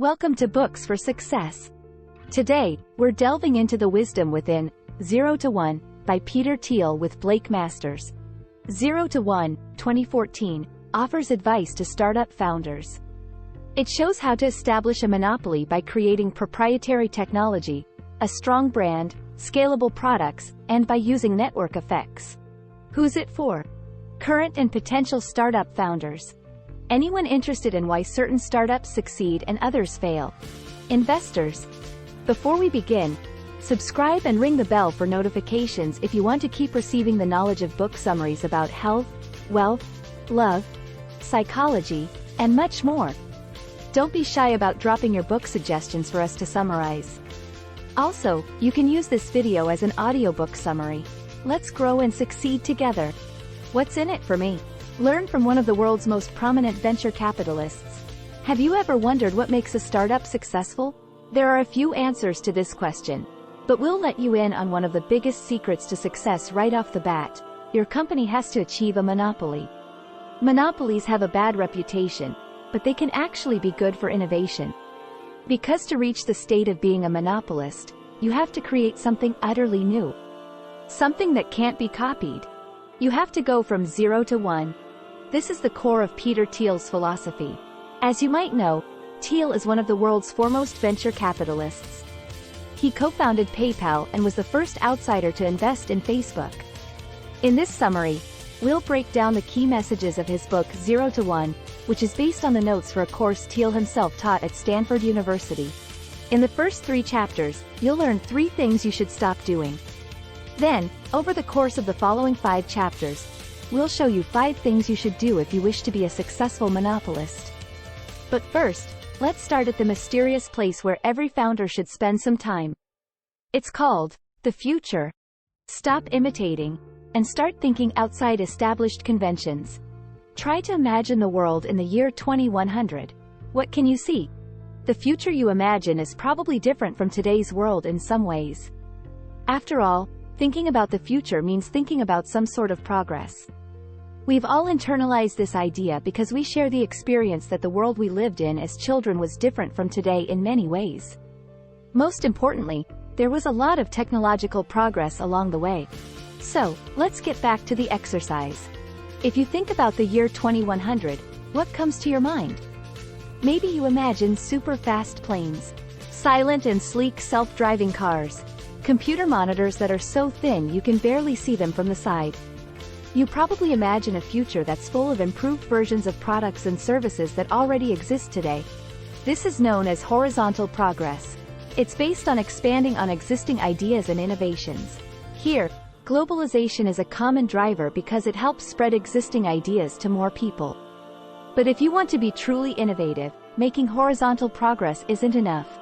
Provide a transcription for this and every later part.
Welcome to Books for Success. Today, we're delving into the wisdom within 0 to 1 by Peter Thiel with Blake Masters. 0 to 1, 2014, offers advice to startup founders. It shows how to establish a monopoly by creating proprietary technology, a strong brand, scalable products, and by using network effects. Who's it for? Current and potential startup founders. Anyone interested in why certain startups succeed and others fail. Investors. Before we begin, subscribe and ring the bell for notifications if you want to keep receiving the knowledge of book summaries about health, wealth, love, psychology, and much more. Don't be shy about dropping your book suggestions for us to summarize. Also, you can use this video as an audiobook summary. Let's grow and succeed together. What's in it for me? Learn from one of the world's most prominent venture capitalists. Have you ever wondered what makes a startup successful? There are a few answers to this question, but we'll let you in on one of the biggest secrets to success right off the bat. Your company has to achieve a monopoly. Monopolies have a bad reputation, but they can actually be good for innovation. Because to reach the state of being a monopolist, you have to create something utterly new. Something that can't be copied. You have to go from 0 to 1. This is the core of Peter Thiel's philosophy. As you might know, Thiel is one of the world's foremost venture capitalists. He co-founded PayPal and was the first outsider to invest in Facebook. In this summary, we'll break down the key messages of his book 0 to 1, which is based on the notes for a course Thiel himself taught at Stanford University. In the first 3 chapters, you'll learn 3 things you should stop doing. Then, over the course of the following 5 chapters, we'll show you 5 things you should do if you wish to be a successful monopolist. But first, let's start at the mysterious place where every founder should spend some time. It's called the future. Stop imitating, and start thinking outside established conventions. Try to imagine the world in the year 2100. What can you see? The future you imagine is probably different from today's world in some ways. After all, thinking about the future means thinking about some sort of progress. We've all internalized this idea because we share the experience that the world we lived in as children was different from today in many ways. Most importantly, there was a lot of technological progress along the way. So, let's get back to the exercise. If you think about the year 2100, what comes to your mind? Maybe you imagine super fast planes, silent and sleek self-driving cars, computer monitors that are so thin you can barely see them from the side. You probably imagine a future that's full of improved versions of products and services that already exist today. This is known as horizontal progress. It's based on expanding on existing ideas and innovations. Here, globalization is a common driver because it helps spread existing ideas to more people. But if you want to be truly innovative, making horizontal progress isn't enough.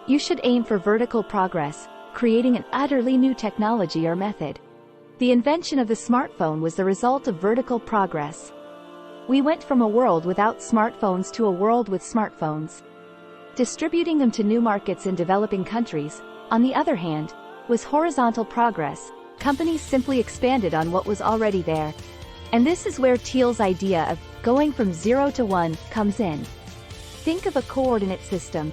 You should aim for vertical progress, creating an utterly new technology or method. The invention of the smartphone was the result of vertical progress. We went from a world without smartphones to a world with smartphones. Distributing them to new markets in developing countries, on the other hand, was horizontal progress. Companies simply expanded on what was already there. And this is where Thiel's idea of going from 0 to 1 comes in. Think of a coordinate system.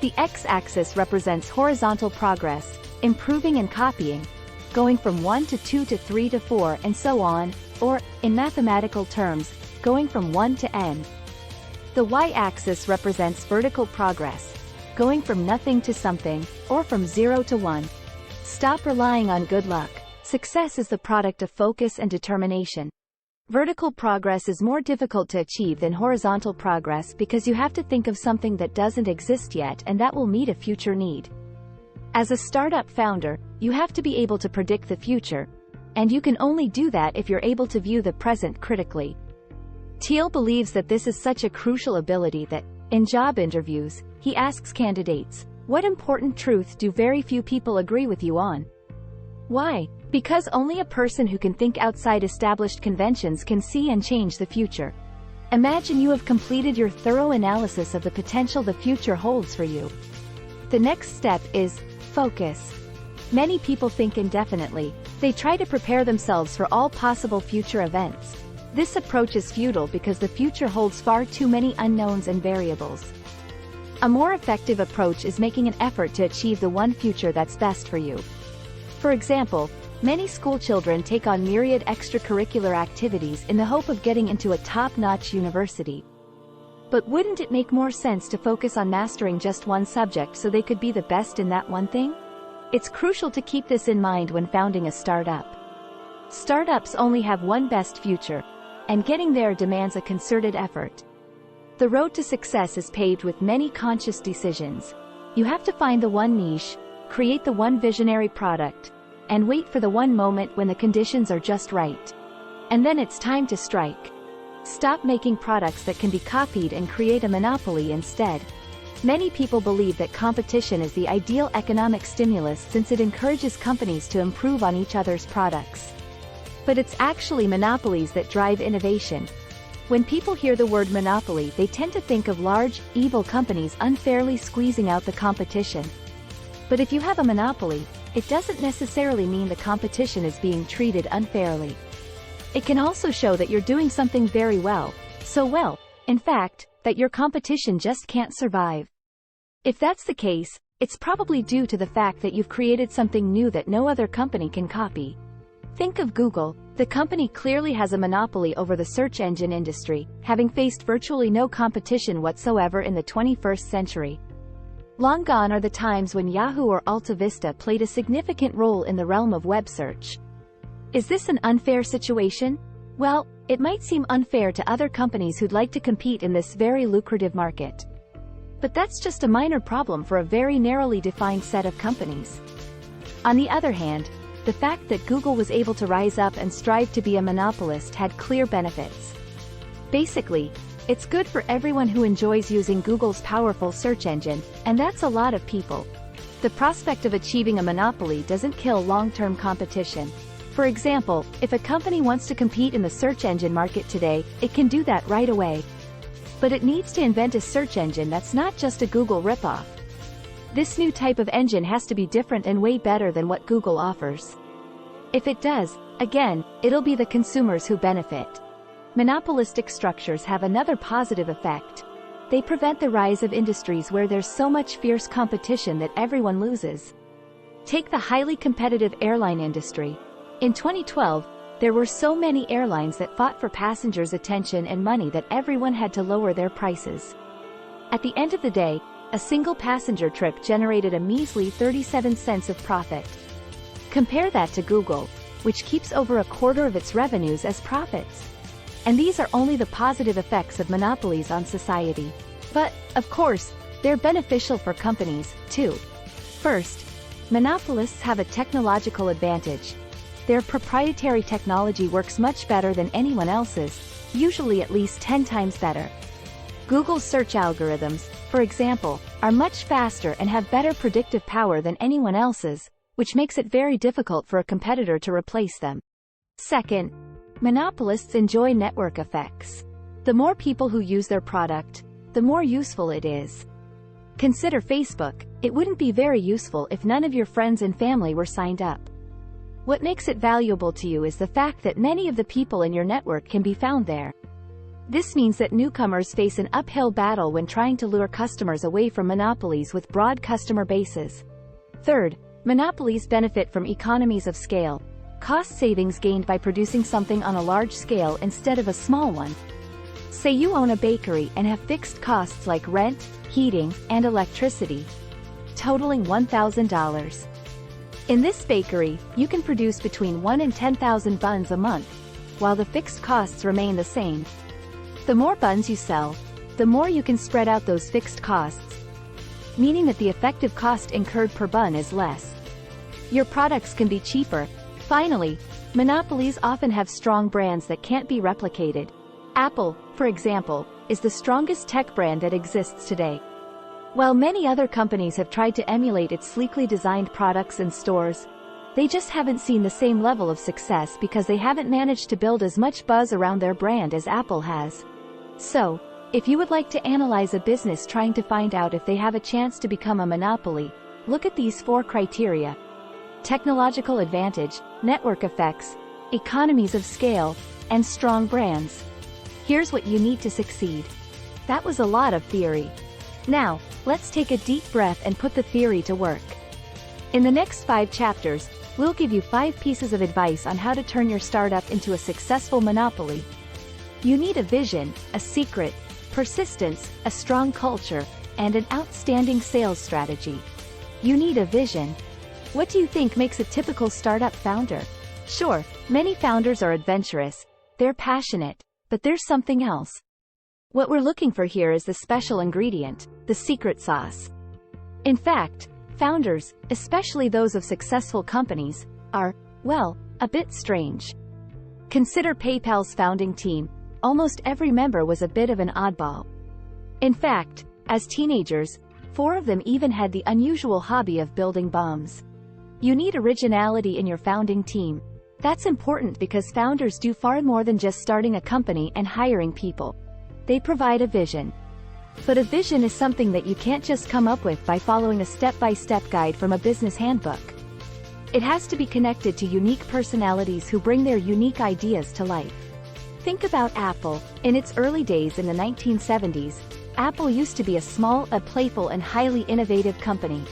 The x-axis represents horizontal progress, improving and copying, going from 1 to 2 to 3 to 4 and so on, or, in mathematical terms, going from 1 to n. The y-axis represents vertical progress, going from nothing to something, or from 0 to 1. Stop relying on good luck. Success is the product of focus and determination. Vertical progress is more difficult to achieve than horizontal progress because you have to think of something that doesn't exist yet and that will meet a future need. As a startup founder, you have to be able to predict the future, and you can only do that if you're able to view the present critically. Thiel believes that this is such a crucial ability that, in job interviews, he asks candidates, "What important truth do very few people agree with you on?" Why? Because only a person who can think outside established conventions can see and change the future. Imagine you have completed your thorough analysis of the potential the future holds for you. The next step is focus. Many people think indefinitely. They try to prepare themselves for all possible future events. This approach is futile because the future holds far too many unknowns and variables. A more effective approach is making an effort to achieve the one future that's best for you. For example, many school children take on myriad extracurricular activities in the hope of getting into a top-notch university. But wouldn't it make more sense to focus on mastering just one subject so they could be the best in that one thing? It's crucial to keep this in mind when founding a startup. Startups only have one best future, and getting there demands a concerted effort. The road to success is paved with many conscious decisions. You have to find the one niche, create the one visionary product, and wait for the one moment when the conditions are just right. And then it's time to strike. Stop making products that can be copied and create a monopoly instead. Many people believe that competition is the ideal economic stimulus since it encourages companies to improve on each other's products. But it's actually monopolies that drive innovation. When people hear the word monopoly, they tend to think of large, evil companies unfairly squeezing out the competition. But if you have a monopoly, it doesn't necessarily mean the competition is being treated unfairly. It can also show that you're doing something very well, so well, in fact, that your competition just can't survive. If that's the case, it's probably due to the fact that you've created something new that no other company can copy. Think of Google. The company clearly has a monopoly over the search engine industry, having faced virtually no competition whatsoever in the 21st century. Long gone are the times when Yahoo or Alta Vista played a significant role in the realm of web search. Is this an unfair situation? Well, it might seem unfair to other companies who'd like to compete in this very lucrative market. But that's just a minor problem for a very narrowly defined set of companies. On the other hand, the fact that Google was able to rise up and strive to be a monopolist had clear benefits. Basically, it's good for everyone who enjoys using Google's powerful search engine, and that's a lot of people. The prospect of achieving a monopoly doesn't kill long-term competition. For example, if a company wants to compete in the search engine market today, it can do that right away. But it needs to invent a search engine that's not just a Google ripoff. This new type of engine has to be different and way better than what Google offers. If it does, again, it'll be the consumers who benefit. Monopolistic structures have another positive effect. They prevent the rise of industries where there's so much fierce competition that everyone loses. Take the highly competitive airline industry. In 2012, there were so many airlines that fought for passengers' attention and money that everyone had to lower their prices. At the end of the day, a single passenger trip generated a measly 37 cents of profit. Compare that to Google, which keeps over a quarter of its revenues as profits. And these are only the positive effects of monopolies on society. But, of course, they're beneficial for companies, too. First, monopolists have a technological advantage. Their proprietary technology works much better than anyone else's, usually at least 10 times better. Google's search algorithms, for example, are much faster and have better predictive power than anyone else's, which makes it very difficult for a competitor to replace them. Second, monopolists enjoy network effects. The more people who use their product, the more useful it is. Consider Facebook. It wouldn't be very useful if none of your friends and family were signed up. What makes it valuable to you is the fact that many of the people in your network can be found there. This means that newcomers face an uphill battle when trying to lure customers away from monopolies with broad customer bases. Third, monopolies benefit from economies of scale. Cost savings gained by producing something on a large scale instead of a small one. Say you own a bakery and have fixed costs like rent, heating, and electricity, totaling $1,000. In this bakery, you can produce between 1 and 10,000 buns a month, while the fixed costs remain the same. The more buns you sell, the more you can spread out those fixed costs, meaning that the effective cost incurred per bun is less. Your products can be cheaper. Finally, monopolies often have strong brands that can't be replicated. Apple, for example, is the strongest tech brand that exists today. While many other companies have tried to emulate its sleekly designed products and stores, they just haven't seen the same level of success because they haven't managed to build as much buzz around their brand as Apple has. So, if you would like to analyze a business trying to find out if they have a chance to become a monopoly, look at these 4 criteria: technological advantage, network effects, economies of scale, and strong brands. Here's what you need to succeed. That was a lot of theory. Now, let's take a deep breath and put the theory to work. In the next 5 chapters, we'll give you 5 pieces of advice on how to turn your startup into a successful monopoly. You need a vision, a secret, persistence, a strong culture, and an outstanding sales strategy. You need a vision. What do you think makes a typical startup founder? Sure, many founders are adventurous, they're passionate, but there's something else. What we're looking for here is the special ingredient, the secret sauce. In fact, founders, especially those of successful companies, are, well, a bit strange. Consider PayPal's founding team. Almost every member was a bit of an oddball. In fact, as teenagers, 4 of them even had the unusual hobby of building bombs. You need originality in your founding team. That's important because founders do far more than just starting a company and hiring people. They provide a vision. But a vision is something that you can't just come up with by following a step-by-step guide from a business handbook. It has to be connected to unique personalities who bring their unique ideas to life. Think about Apple. In its early days in the 1970s, Apple used to be a small, playful and highly innovative company.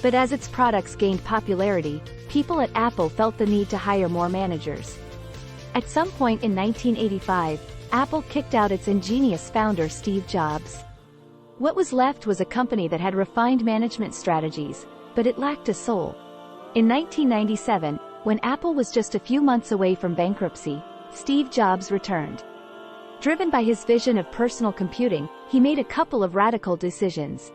But as its products gained popularity, people at Apple felt the need to hire more managers. At some point in 1985, Apple kicked out its ingenious founder Steve Jobs. What was left was a company that had refined management strategies, but it lacked a soul. In 1997, when Apple was just a few months away from bankruptcy, Steve Jobs returned. Driven by his vision of personal computing, he made a couple of radical decisions.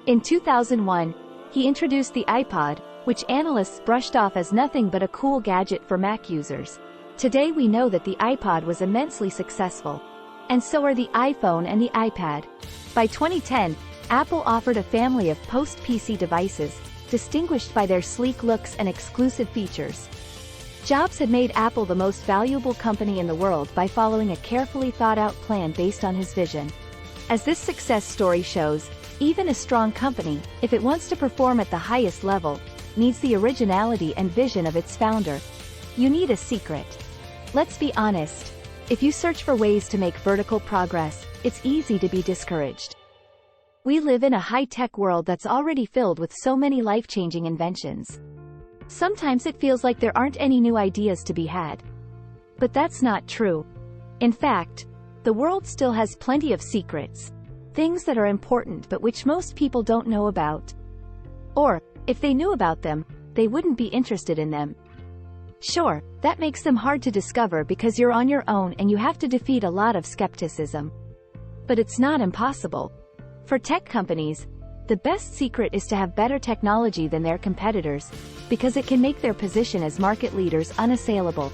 In 2001, he introduced the iPod, which analysts brushed off as nothing but a cool gadget for Mac users. Today we know that the iPod was immensely successful. And so are the iPhone and the iPad. By 2010, Apple offered a family of post-PC devices, distinguished by their sleek looks and exclusive features. Jobs had made Apple the most valuable company in the world by following a carefully thought-out plan based on his vision. As this success story shows, even a strong company, if it wants to perform at the highest level, needs the originality and vision of its founder. You need a secret. Let's be honest. If you search for ways to make vertical progress, it's easy to be discouraged. We live in a high-tech world that's already filled with so many life-changing inventions. Sometimes it feels like there aren't any new ideas to be had. But that's not true. In fact, the world still has plenty of secrets. Things that are important but which most people don't know about. Or, if they knew about them, they wouldn't be interested in them. Sure, that makes them hard to discover because you're on your own and you have to defeat a lot of skepticism. But it's not impossible. For tech companies, the best secret is to have better technology than their competitors, because it can make their position as market leaders unassailable.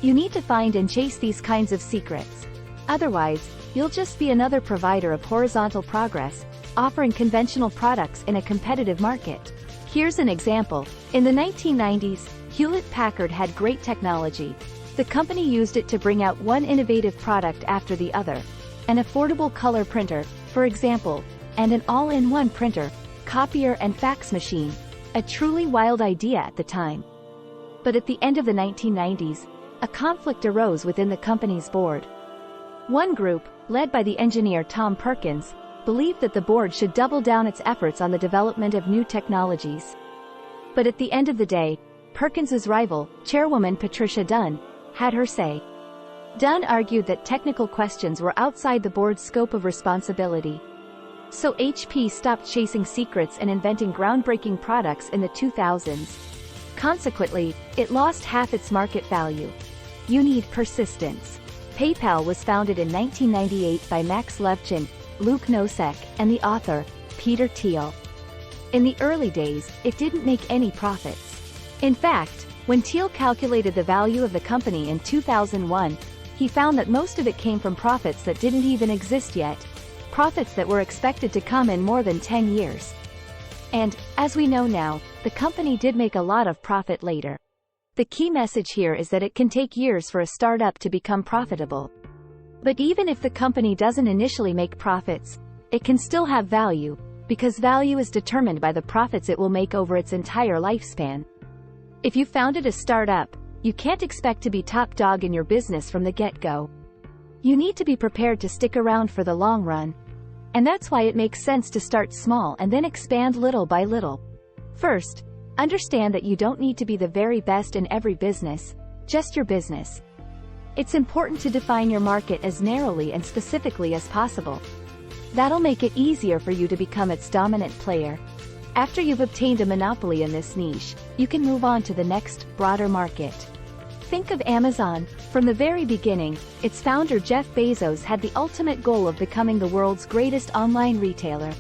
You need to find and chase these kinds of secrets. Otherwise, you'll just be another provider of horizontal progress, offering conventional products in a competitive market. Here's an example. In the 1990s, Hewlett-Packard had great technology. The company used it to bring out one innovative product after the other. An affordable color printer, for example, and an all-in-one printer, copier and fax machine. A truly wild idea at the time. But at the end of the 1990s, a conflict arose within the company's board. One group, led by the engineer Tom Perkins, believed that the board should double down its efforts on the development of new technologies. But at the end of the day, Perkins's rival, Chairwoman Patricia Dunn, had her say. Dunn argued that technical questions were outside the board's scope of responsibility. So HP stopped chasing secrets and inventing groundbreaking products in the 2000s. Consequently, it lost half its market value. You need persistence. PayPal was founded in 1998 by Max Levchin, Luke Nosek, and the author, Peter Thiel. In the early days, it didn't make any profits. In fact, when Thiel calculated the value of the company in 2001, he found that most of it came from profits that didn't even exist yet. Profits that were expected to come in more than 10 years. And, as we know now, the company did make a lot of profit later. The key message here is that it can take years for a startup to become profitable. But even if the company doesn't initially make profits, it can still have value, because value is determined by the profits it will make over its entire lifespan. If you founded a startup, you can't expect to be top dog in your business from the get-go. You need to be prepared to stick around for the long run. And that's why it makes sense to start small and then expand little by little. First, understand that you don't need to be the very best in every business, just your business. It's important to define your market as narrowly and specifically as possible. That'll make it easier for you to become its dominant player. After you've obtained a monopoly in this niche, you can move on to the next, broader market. Think of Amazon. From the very beginning, its founder Jeff Bezos had the ultimate goal of becoming the world's greatest online retailer.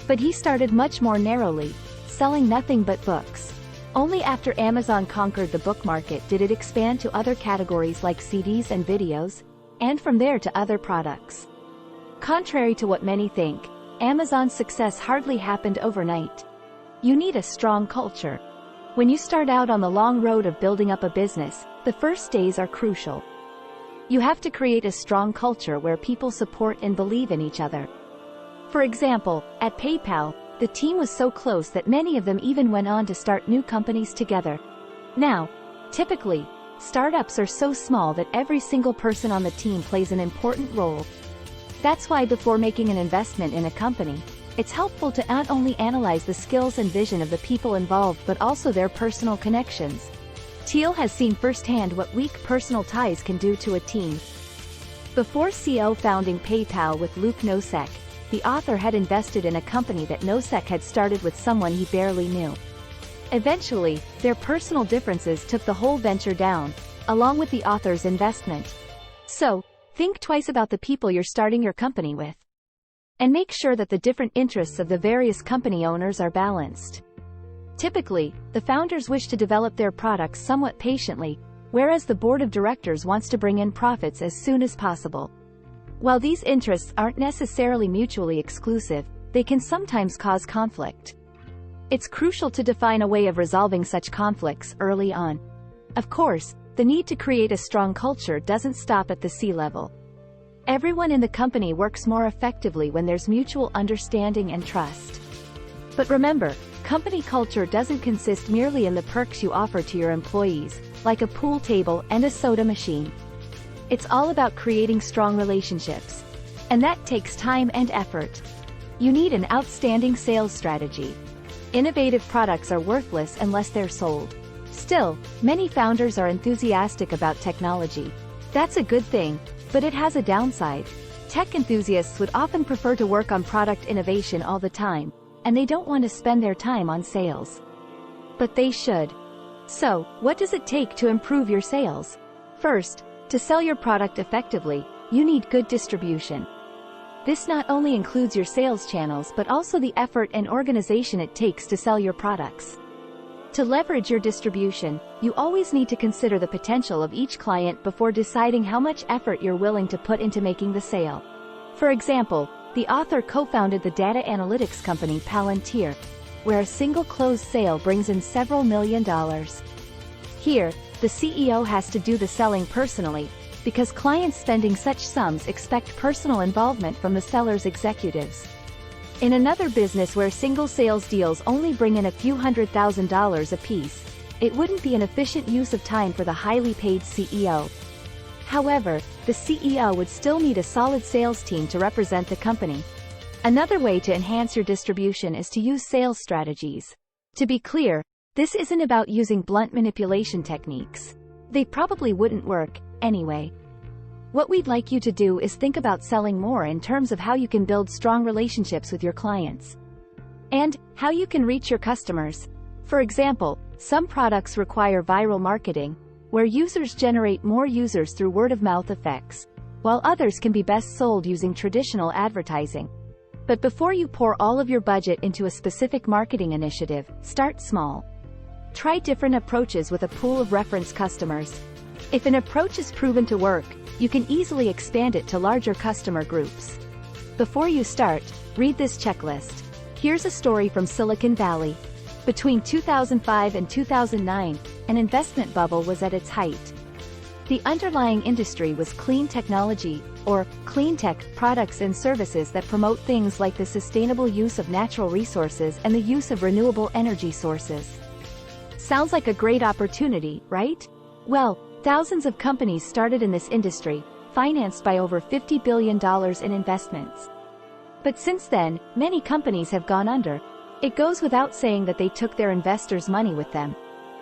But he started much more narrowly, selling nothing but books. Only after Amazon conquered the book market did it expand to other categories like CDs and videos, and from there to other products. Contrary to what many think, Amazon's success hardly happened overnight. You need a strong culture. When you start out on the long road of building up a business, the first days are crucial. You have to create a strong culture where people support and believe in each other. For example, at PayPal, the team was so close that many of them even went on to start new companies together. Now, typically, startups are so small that every single person on the team plays an important role. That's why before making an investment in a company, it's helpful to not only analyze the skills and vision of the people involved but also their personal connections. Thiel has seen firsthand what weak personal ties can do to a team. Before co-founding PayPal with Luke Nosek, the author had invested in a company that Nosek had started with someone he barely knew. Eventually, their personal differences took the whole venture down, along with the author's investment. So, think twice about the people you're starting your company with. And make sure that the different interests of the various company owners are balanced. Typically, the founders wish to develop their products somewhat patiently, whereas the board of directors wants to bring in profits as soon as possible. While these interests aren't necessarily mutually exclusive, they can sometimes cause conflict. It's crucial to define a way of resolving such conflicts early on. Of course, the need to create a strong culture doesn't stop at the C-level. Everyone in the company works more effectively when there's mutual understanding and trust. But remember, company culture doesn't consist merely in the perks you offer to your employees, like a pool table and a soda machine. It's all about creating strong relationships. And that takes time and effort. You need an outstanding sales strategy. Innovative products are worthless unless they're sold. Still, many founders are enthusiastic about technology. That's a good thing, but it has a downside. Tech enthusiasts would often prefer to work on product innovation all the time, and they don't want to spend their time on sales. But they should. So, what does it take to improve your sales? First, to sell your product effectively, you need good distribution. This not only includes your sales channels but also the effort and organization it takes to sell your products. To leverage your distribution, you always need to consider the potential of each client before deciding how much effort you're willing to put into making the sale. For example, the author co-founded the data analytics company Palantir, where a single closed sale brings in several $1 million. Here, the CEO has to do the selling personally, because clients spending such sums expect personal involvement from the seller's executives. In another business where single sales deals only bring in a few $100,000 apiece, it wouldn't be an efficient use of time for the highly paid CEO. However, the CEO would still need a solid sales team to represent the company. Another way to enhance your distribution is to use sales strategies. To be clear, this isn't about using blunt manipulation techniques. They probably wouldn't work, anyway. What we'd like you to do is think about selling more in terms of how you can build strong relationships with your clients. And how you can reach your customers. For example, some products require viral marketing, where users generate more users through word-of-mouth effects, while others can be best sold using traditional advertising. But before you pour all of your budget into a specific marketing initiative, start small. Try different approaches with a pool of reference customers. If an approach is proven to work, you can easily expand it to larger customer groups. Before you start, read this checklist. Here's a story from Silicon Valley. Between 2005 and 2009, an investment bubble was at its height. The underlying industry was clean technology, or clean tech, products and services that promote things like the sustainable use of natural resources and the use of renewable energy sources. Sounds like a great opportunity, right? Well, thousands of companies started in this industry, financed by over $50 billion in investments. But since then, many companies have gone under. It goes without saying that they took their investors' money with them.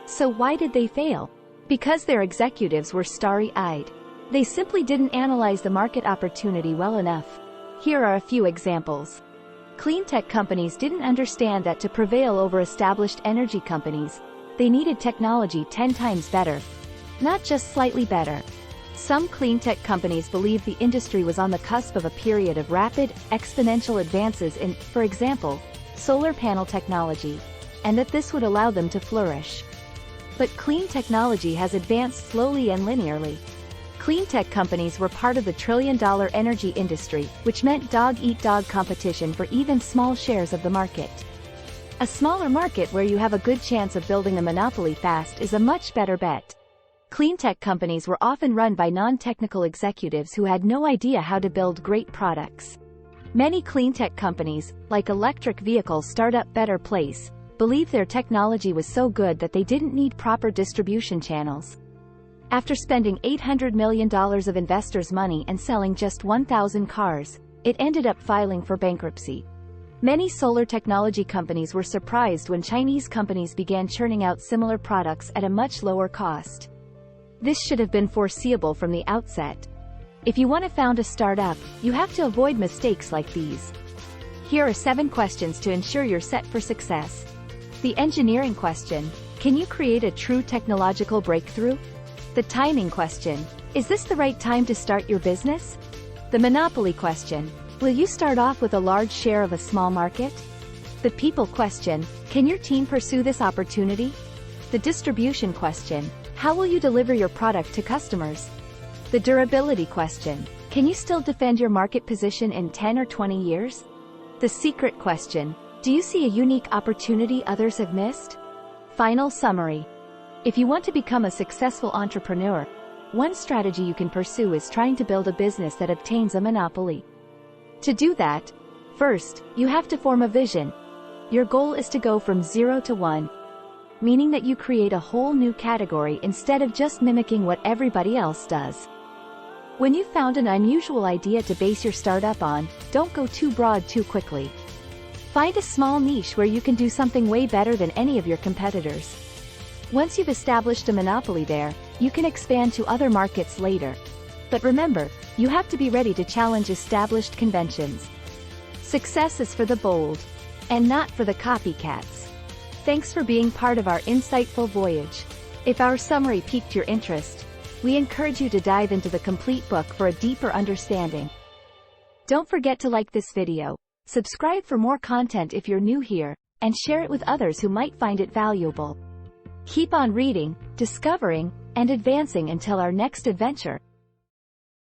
So why did they fail? Because their executives were starry-eyed. They simply didn't analyze the market opportunity well enough. Here are a few examples. Clean tech companies didn't understand that to prevail over established energy companies, they needed technology 10 times better. Not just slightly better. Some clean tech companies believed the industry was on the cusp of a period of rapid, exponential advances in, for example, solar panel technology, and that this would allow them to flourish. But clean technology has advanced slowly and linearly. Clean tech companies were part of the trillion-dollar energy industry, which meant dog-eat-dog competition for even small shares of the market. A smaller market where you have a good chance of building a monopoly fast is a much better bet. Clean tech companies were often run by non-technical executives who had no idea how to build great products. Many clean tech companies, like electric vehicle startup Better Place, believed their technology was so good that they didn't need proper distribution channels. After spending $800 million of investors' money and selling just 1,000 cars, it ended up filing for bankruptcy. Many solar technology companies were surprised when Chinese companies began churning out similar products at a much lower cost. This should have been foreseeable from the outset. If you want to found a startup, you have to avoid mistakes like these. Here are 7 questions to ensure you're set for success. The engineering question: can you create a true technological breakthrough? The timing question: is this the right time to start your business? The monopoly question: will you start off with a large share of a small market? The people question: can your team pursue this opportunity? The distribution question: how will you deliver your product to customers? The durability question: can you still defend your market position in 10 or 20 years? The secret question: do you see a unique opportunity others have missed? Final summary. If you want to become a successful entrepreneur, one strategy you can pursue is trying to build a business that obtains a monopoly. To do that, first, you have to form a vision. Your goal is to go from 0 to 1, meaning that you create a whole new category instead of just mimicking what everybody else does. When you've found an unusual idea to base your startup on, don't go too broad too quickly. Find a small niche where you can do something way better than any of your competitors. Once you've established a monopoly there, you can expand to other markets later. But remember, you have to be ready to challenge established conventions. Success is for the bold, and not for the copycats. Thanks for being part of our insightful voyage. If our summary piqued your interest, we encourage you to dive into the complete book for a deeper understanding. Don't forget to like this video, subscribe for more content if you're new here, and share it with others who might find it valuable. Keep on reading, discovering, and advancing until our next adventure.